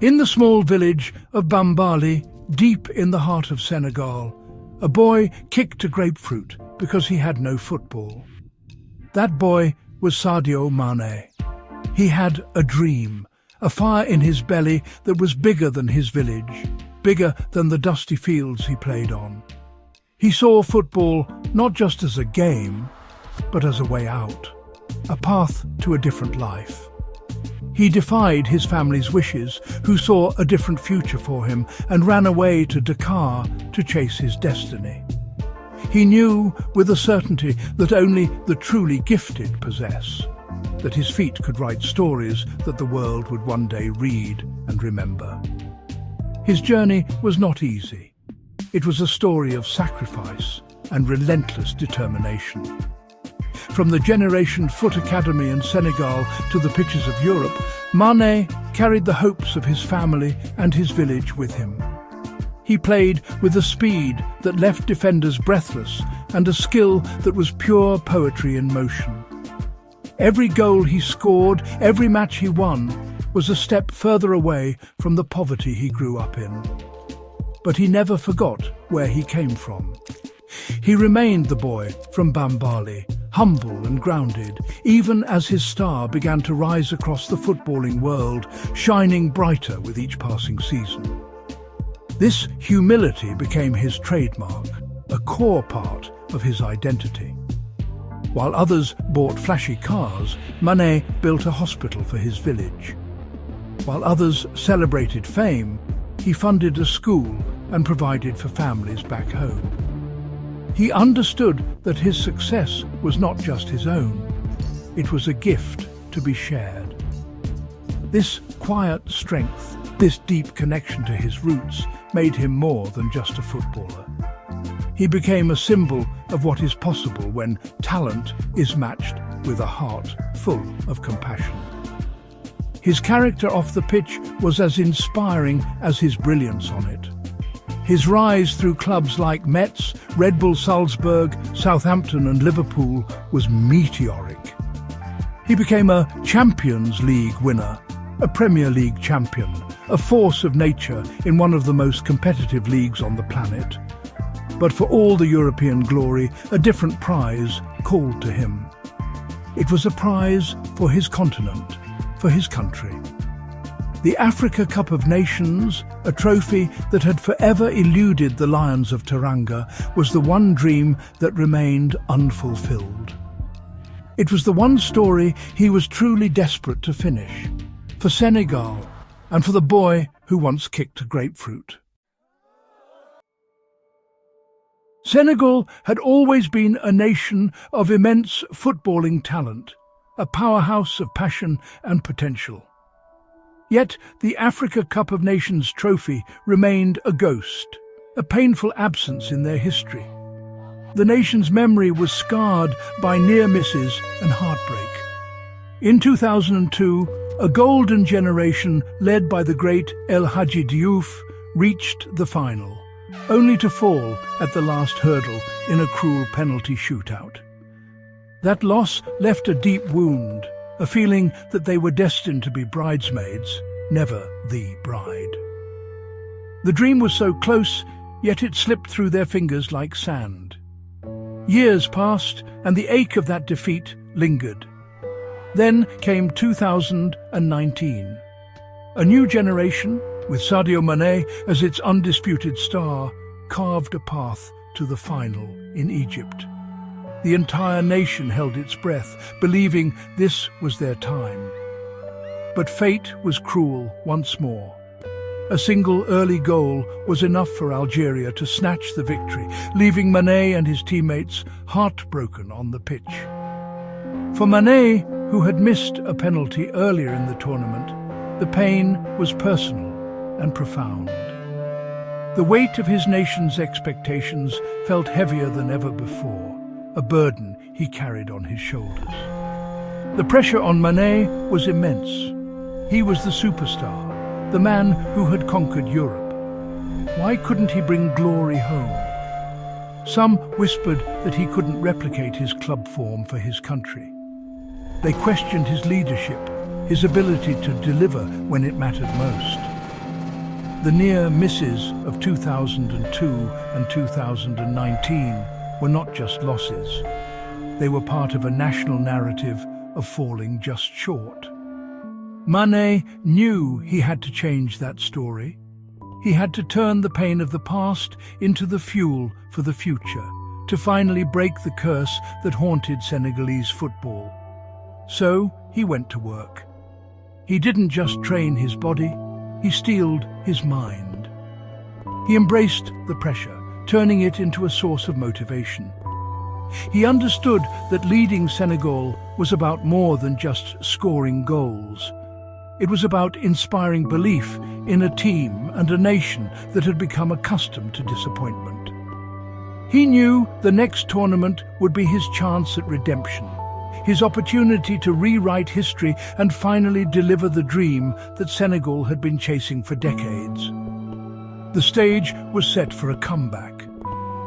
In the small village of Bambali, deep in the heart of Senegal, a boy kicked a grapefruit because he had no football. That boy was Sadio Mané. He had a dream, a fire in his belly that was bigger than his village, bigger than the dusty fields he played on. He saw football not just as a game, but as a way out, a path to a different life. He defied his family's wishes, who saw a different future for him, and ran away to Dakar to chase his destiny. He knew with a certainty that only the truly gifted possess, that his feet could write stories that the world would one day read and remember. His journey was not easy. It was a story of sacrifice and relentless determination. From the Generation Foot Academy in Senegal to the pitches of Europe, Mané carried the hopes of his family and his village with him. He played with a speed that left defenders breathless and a skill that was pure poetry in motion. Every goal he scored, every match he won, was a step further away from the poverty he grew up in. But he never forgot where he came from. He remained the boy from Bambali, humble and grounded, even as his star began to rise across the footballing world, shining brighter with each passing season. This humility became his trademark, a core part of his identity. While others bought flashy cars, Mané built a hospital for his village. While others celebrated fame, he funded a school and provided for families back home. He understood that his success was not just his own, it was a gift to be shared. This quiet strength, this deep connection to his roots, made him more than just a footballer. He became a symbol of what is possible when talent is matched with a heart full of compassion. His character off the pitch was as inspiring as his brilliance on it. His rise through clubs like Metz, Red Bull Salzburg, Southampton and Liverpool was meteoric. He became a Champions League winner, a Premier League champion, a force of nature in one of the most competitive leagues on the planet. But for all the European glory, a different prize called to him. It was a prize for his continent, for his country. The Africa Cup of Nations, a trophy that had forever eluded the Lions of Teranga, was the one dream that remained unfulfilled. It was the one story he was truly desperate to finish, for Senegal and for the boy who once kicked a grapefruit. Senegal had always been a nation of immense footballing talent, a powerhouse of passion and potential. Yet the Africa Cup of Nations trophy remained a ghost, a painful absence in their history. The nation's memory was scarred by near misses and heartbreak. In 2002, a golden generation led by the great El Hadji Diouf reached the final, only to fall at the last hurdle in a cruel penalty shootout. That loss left a deep wound, a feeling that they were destined to be bridesmaids, never the bride. The dream was so close, yet it slipped through their fingers like sand. Years passed, and the ache of that defeat lingered. Then came 2019. A new generation, with Sadio Mané as its undisputed star, carved a path to the final in Egypt. The entire nation held its breath, believing this was their time. But fate was cruel once more. A single early goal was enough for Algeria to snatch the victory, leaving Mané and his teammates heartbroken on the pitch. For Mané, who had missed a penalty earlier in the tournament, the pain was personal and profound. The weight of his nation's expectations felt heavier than ever before, a burden he carried on his shoulders. The pressure on Mané was immense. He was the superstar, the man who had conquered Europe. Why couldn't he bring glory home? Some whispered that he couldn't replicate his club form for his country. They questioned his leadership, his ability to deliver when it mattered most. The near misses of 2002 and 2019 were not just losses. They were part of a national narrative of falling just short. Mané knew he had to change that story. He had to turn the pain of the past into the fuel for the future, to finally break the curse that haunted Senegalese football. So he went to work. He didn't just train his body, he steeled his mind. He embraced the pressure, turning it into a source of motivation. He understood that leading Senegal was about more than just scoring goals. It was about inspiring belief in a team and a nation that had become accustomed to disappointment. He knew the next tournament would be his chance at redemption, his opportunity to rewrite history and finally deliver the dream that Senegal had been chasing for decades. The stage was set for a comeback,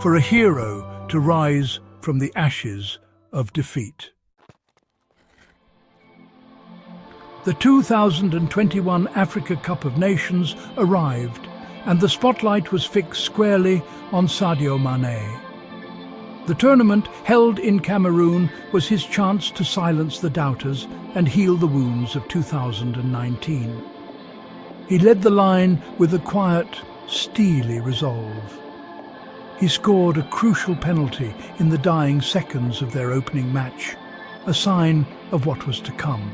for a hero to rise from the ashes of defeat. The 2021 Africa Cup of Nations arrived, and the spotlight was fixed squarely on Sadio Mané. The tournament, held in Cameroon, was his chance to silence the doubters and heal the wounds of 2019. He led the line with a quiet, steely resolve. He scored a crucial penalty in the dying seconds of their opening match, a sign of what was to come.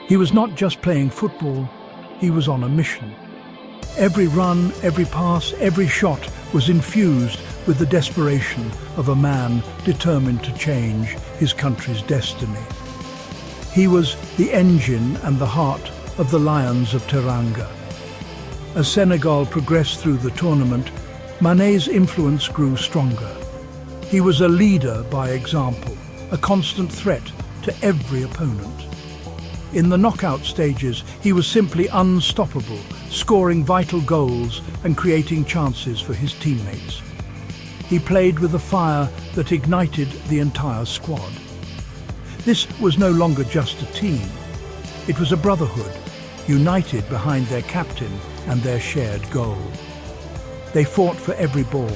He was not just playing football, he was on a mission. Every run, every pass, every shot was infused with the desperation of a man determined to change his country's destiny. He was the engine and the heart of the Lions of Teranga. As Senegal progressed through the tournament, Mané's influence grew stronger. He was a leader by example, a constant threat to every opponent. In the knockout stages, he was simply unstoppable, scoring vital goals and creating chances for his teammates. He played with a fire that ignited the entire squad. This was no longer just a team. It was a brotherhood, united behind their captain and their shared goal. They fought for every ball,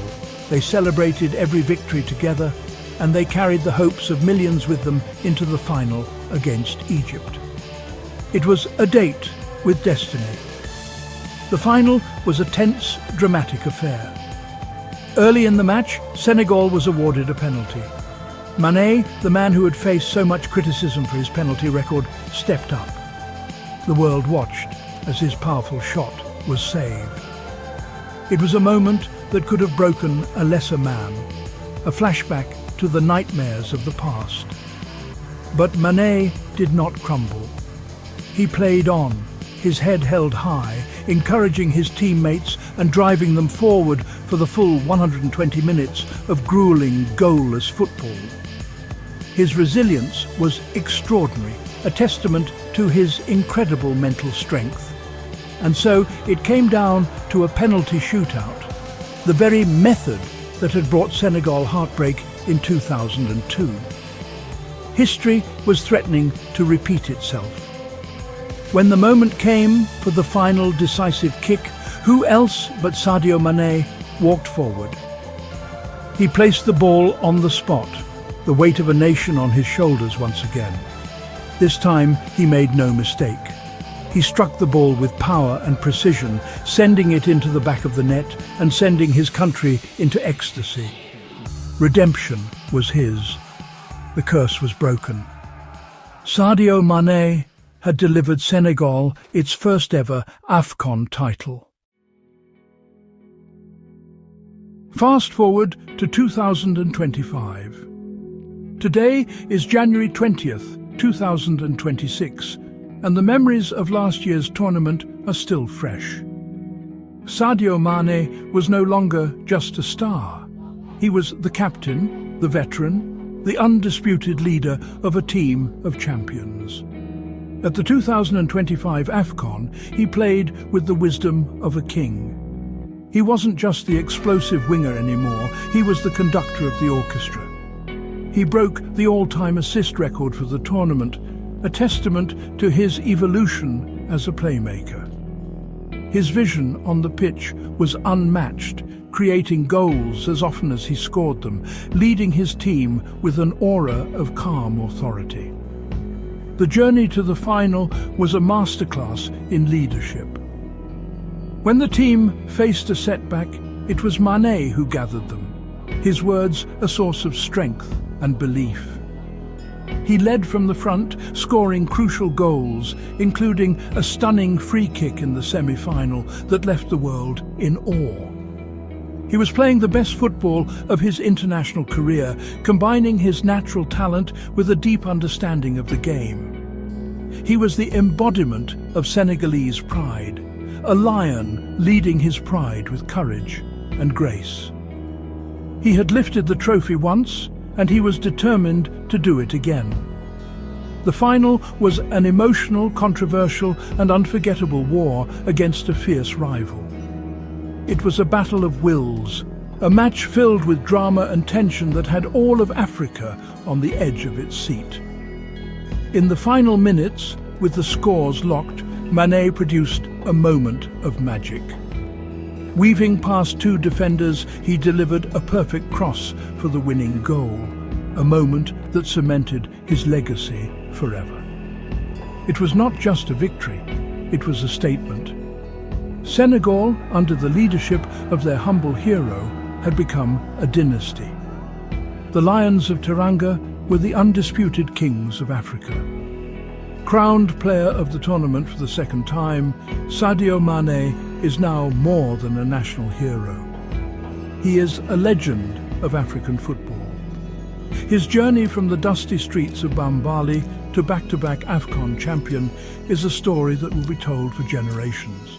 they celebrated every victory together, and they carried the hopes of millions with them into the final against Egypt. It was a date with destiny. The final was a tense, dramatic affair. Early in the match, Senegal was awarded a penalty. Mané, the man who had faced so much criticism for his penalty record, stepped up. The world watched as his powerful shot was saved. It was a moment that could have broken a lesser man, a flashback to the nightmares of the past. But Mané did not crumble. He played on, his head held high, encouraging his teammates and driving them forward for the full 120 minutes of grueling, goalless football. His resilience was extraordinary, a testament to his incredible mental strength. And so it came down to a penalty shootout, the very method that had brought Senegal heartbreak in 2002. History was threatening to repeat itself. When the moment came for the final decisive kick, who else but Sadio Mané walked forward. He placed the ball on the spot, the weight of a nation on his shoulders once again. This time he made no mistake. He struck the ball with power and precision, sending it into the back of the net and sending his country into ecstasy. Redemption was his. The curse was broken. Sadio Mané had delivered Senegal its first ever AFCON title. Fast forward to 2025. Today is January 20th, 2026, and the memories of last year's tournament are still fresh. Sadio Mané was no longer just a star. He was the captain, the veteran, the undisputed leader of a team of champions. At the 2025 AFCON, he played with the wisdom of a king. He wasn't just the explosive winger anymore, he was the conductor of the orchestra. He broke the all-time assist record for the tournament, a testament to his evolution as a playmaker. His vision on the pitch was unmatched, creating goals as often as he scored them, leading his team with an aura of calm authority. The journey to the final was a masterclass in leadership. When the team faced a setback, it was Mané who gathered them, his words a source of strength and belief. He led from the front, scoring crucial goals, including a stunning free kick in the semi-final that left the world in awe. He was playing the best football of his international career, combining his natural talent with a deep understanding of the game. He was the embodiment of Senegalese pride, a lion leading his pride with courage and grace. He had lifted the trophy once, and he was determined to do it again. The final was an emotional, controversial, and unforgettable war against a fierce rival. It was a battle of wills, a match filled with drama and tension that had all of Africa on the edge of its seat. In the final minutes, with the scores locked, Mané produced a moment of magic. Weaving past two defenders, he delivered a perfect cross for the winning goal, a moment that cemented his legacy forever. It was not just a victory, it was a statement. Senegal, under the leadership of their humble hero, had become a dynasty. The Lions of Teranga were the undisputed kings of Africa. Crowned player of the tournament for the second time, Sadio Mané is now more than a national hero. He is a legend of African football. His journey from the dusty streets of Bambali to back-to-back AFCON champion is a story that will be told for generations.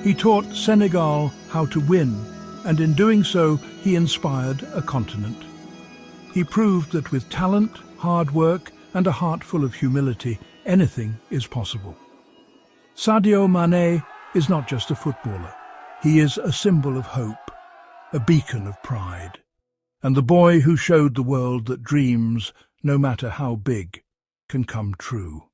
He taught Senegal how to win, and in doing so, he inspired a continent. He proved that with talent, hard work, and a heart full of humility, anything is possible. Sadio Mané is not just a footballer. He is a symbol of hope, a beacon of pride, and the boy who showed the world that dreams, no matter how big, can come true.